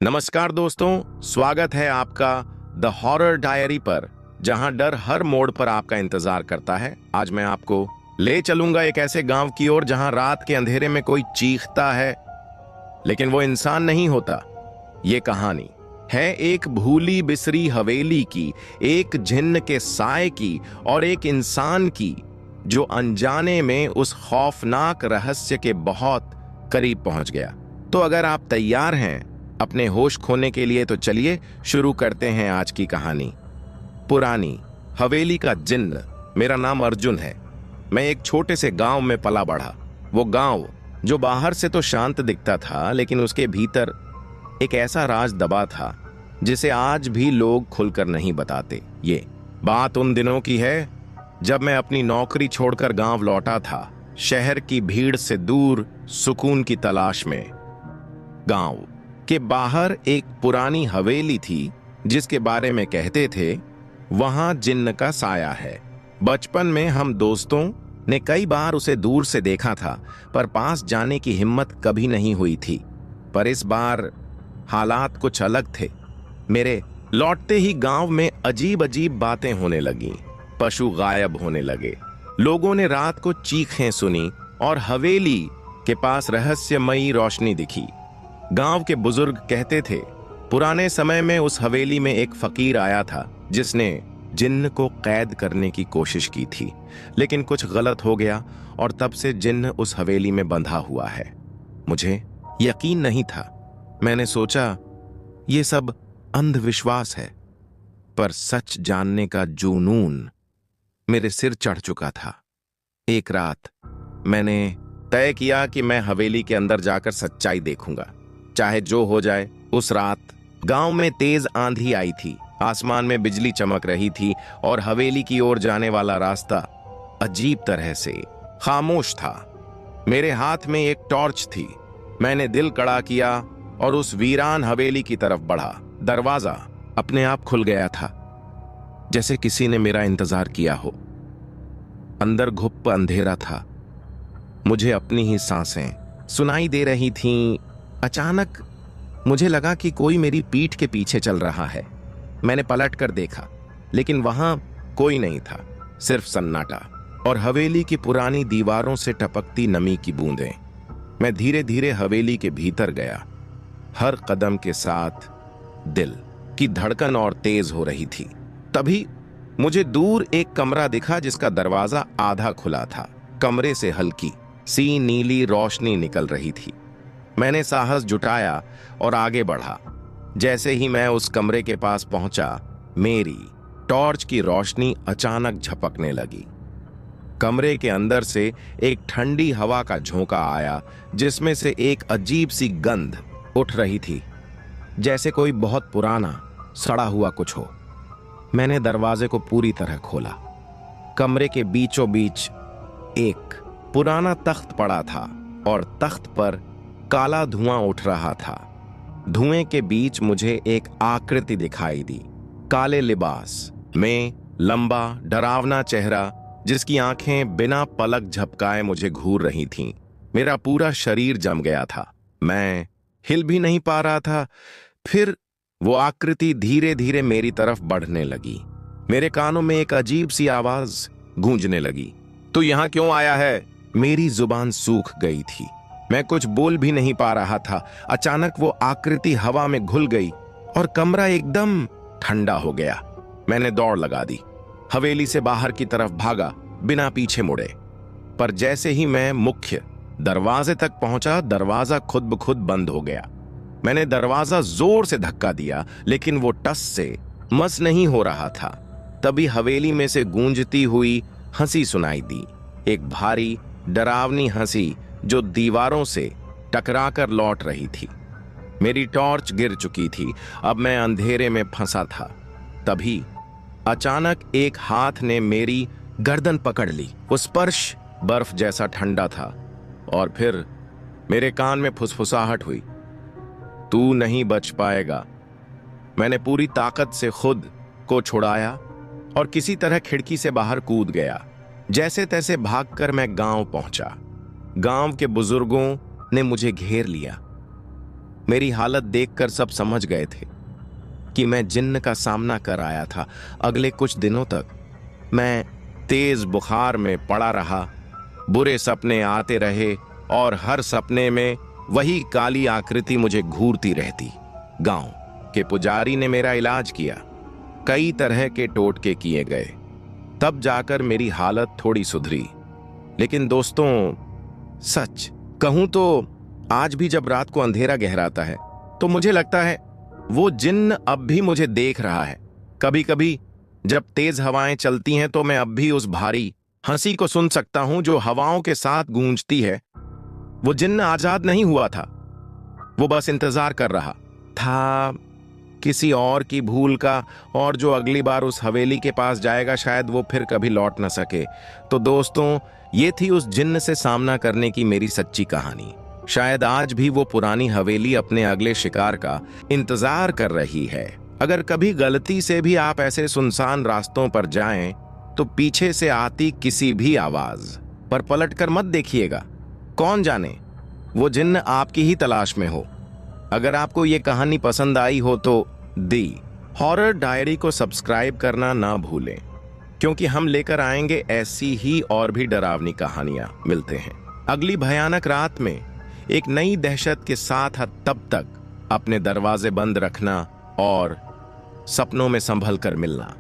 नमस्कार दोस्तों, स्वागत है आपका द हॉरर डायरी पर, जहां डर हर मोड़ पर आपका इंतजार करता है। आज मैं आपको ले चलूंगा एक ऐसे गांव की ओर जहां रात के अंधेरे में कोई चीखता है, लेकिन वो इंसान नहीं होता। ये कहानी है एक भूली बिसरी हवेली की, एक जिन्न के साए की और एक इंसान की जो अनजाने में उस खौफनाक रहस्य के बहुत करीब पहुंच गया। तो अगर आप तैयार हैं अपने होश खोने के लिए, तो चलिए शुरू करते हैं आज की कहानी। पुरानी हवेली का जिन्न। मेरा नाम अर्जुन है। मैं एक छोटे से गांव में पला बढ़ा। वो गांव जो बाहर से तो शांत दिखता था, लेकिन उसके भीतर एक ऐसा राज दबा था जिसे आज भी लोग खुलकर नहीं बताते। ये बात उन दिनों की है जब मैं अपनी नौकरी छोड़कर गांव लौटा था, शहर की भीड़ से दूर, सुकून की तलाश में। गांव के बाहर एक पुरानी हवेली थी जिसके बारे में कहते थे वहां जिन्न का साया है। बचपन में हम दोस्तों ने कई बार उसे दूर से देखा था, पर पास जाने की हिम्मत कभी नहीं हुई थी। पर इस बार हालात कुछ अलग थे। मेरे लौटते ही गांव में अजीब अजीब बातें होने लगीं। पशु गायब होने लगे, लोगों ने रात को चीखें सुनी और हवेली के पास रहस्यमयी रोशनी दिखी। गांव के बुजुर्ग कहते थे पुराने समय में उस हवेली में एक फकीर आया था जिसने जिन्न को कैद करने की कोशिश की थी, लेकिन कुछ गलत हो गया और तब से जिन्न उस हवेली में बंधा हुआ है। मुझे यकीन नहीं था। मैंने सोचा ये सब अंधविश्वास है, पर सच जानने का जुनून मेरे सिर चढ़ चुका था। एक रात मैंने तय किया कि मैं हवेली के अंदर जाकर सच्चाई देखूंगा, चाहे जो हो जाए। उस रात गांव में तेज आंधी आई थी, आसमान में बिजली चमक रही थी और हवेली की ओर जाने वाला रास्ता अजीब तरह से खामोश था। मेरे हाथ में एक टॉर्च थी। मैंने दिल कड़ा किया और उस वीरान हवेली की तरफ बढ़ा। दरवाजा अपने आप खुल गया था, जैसे किसी ने मेरा इंतजार किया हो। अंदर घुप अंधेरा था। मुझे अपनी ही सांसें सुनाई दे रही थीं। अचानक मुझे लगा कि कोई मेरी पीठ के पीछे चल रहा है। मैंने पलट कर देखा, लेकिन वहां कोई नहीं था, सिर्फ सन्नाटा और हवेली की पुरानी दीवारों से टपकती नमी की बूंदें। मैं धीरे धीरे हवेली के भीतर गया। हर कदम के साथ दिल की धड़कन और तेज हो रही थी। तभी मुझे दूर एक कमरा दिखा जिसका दरवाजा आधा खुला था। कमरे से हल्की सी नीली रोशनी निकल रही थी। मैंने साहस जुटाया और आगे बढ़ा। जैसे ही मैं उस कमरे के पास पहुंचा, मेरी टॉर्च की रोशनी अचानक झपकने लगी। कमरे के अंदर से एक ठंडी हवा का झोंका आया, जिसमें से एक अजीब सी गंध उठ रही थी, जैसे कोई बहुत पुराना सड़ा हुआ कुछ हो। मैंने दरवाजे को पूरी तरह खोला। कमरे के बीचों बीच एक पुराना तख्त पड़ा था और तख्त पर काला धुआं उठ रहा था। धुएं के बीच मुझे एक आकृति दिखाई दी। काले लिबास में लंबा डरावना चेहरा, जिसकी आंखें बिना पलक झपकाए मुझे घूर रही थीं। मेरा पूरा शरीर जम गया था। मैं हिल भी नहीं पा रहा था। फिर वो आकृति धीरे धीरे मेरी तरफ बढ़ने लगी। मेरे कानों में एक अजीब सी आवाज गूंजने लगी, तू यहां क्यों आया है? मेरी जुबान सूख गई थी। मैं कुछ बोल भी नहीं पा रहा था। अचानक वो आकृति हवा में घुल गई और कमरा एकदम ठंडा हो गया। मैंने दौड़ लगा दी। हवेली से बाहर की तरफ भागा, बिना पीछे मुड़े। पर जैसे ही मैं मुख्य दरवाजे तक पहुंचा, दरवाजा खुद ब खुद बंद हो गया। मैंने दरवाजा जोर से धक्का दिया, लेकिन वो टस से मस नहीं हो रहा था। तभी हवेली में से गूंजती हुई हंसी सुनाई दी। एक भारी डरावनी हंसी जो दीवारों से टकराकर लौट रही थी। मेरी टॉर्च गिर चुकी थी। अब मैं अंधेरे में फंसा था। तभी अचानक एक हाथ ने मेरी गर्दन पकड़ ली। वो स्पर्श बर्फ जैसा ठंडा था और फिर मेरे कान में फुसफुसाहट हुई, तू नहीं बच पाएगा। मैंने पूरी ताकत से खुद को छुड़ाया और किसी तरह खिड़की से बाहर कूद गया। जैसे तैसे भागकर मैं गांव पहुंचा। गांव के बुजुर्गों ने मुझे घेर लिया। मेरी हालत देखकर सब समझ गए थे कि मैं जिन्न का सामना कर आया था। अगले कुछ दिनों तक मैं तेज बुखार में पड़ा रहा। बुरे सपने आते रहे और हर सपने में वही काली आकृति मुझे घूरती रहती। गांव के पुजारी ने मेरा इलाज किया, कई तरह के टोटके किए गए, तब जाकर मेरी हालत थोड़ी सुधरी। लेकिन दोस्तों, सच कहूं तो आज भी जब रात को अंधेरा गहराता है तो मुझे लगता है वो जिन्न अब भी मुझे देख रहा है। कभी कभी जब तेज हवाएं चलती हैं तो मैं अब भी उस भारी हंसी को सुन सकता हूं जो हवाओं के साथ गूंजती है। वो जिन्न आजाद नहीं हुआ था, वो बस इंतजार कर रहा था किसी और की भूल का, और जो अगली बार उस हवेली के पास जाएगा शायद वो फिर कभी लौट न सके। तो दोस्तों, ये थी उस जिन्न से सामना करने की मेरी सच्ची कहानी। शायद आज भी वो पुरानी हवेली अपने अगले शिकार का इंतजार कर रही है। अगर कभी गलती से भी आप ऐसे सुनसान रास्तों पर जाएं तो पीछे से आती किसी भी आवाज पर पलटकर मत देखिएगा। कौन जाने वो जिन्न आपकी ही तलाश में हो। अगर आपको ये कहानी पसंद आई हो तो दी हॉरर डायरी को सब्सक्राइब करना ना भूलें, क्योंकि हम लेकर आएंगे ऐसी ही और भी डरावनी कहानियां। मिलते हैं अगली भयानक रात में एक नई दहशत के साथ। तब तक अपने दरवाजे बंद रखना और सपनों में संभल कर मिलना।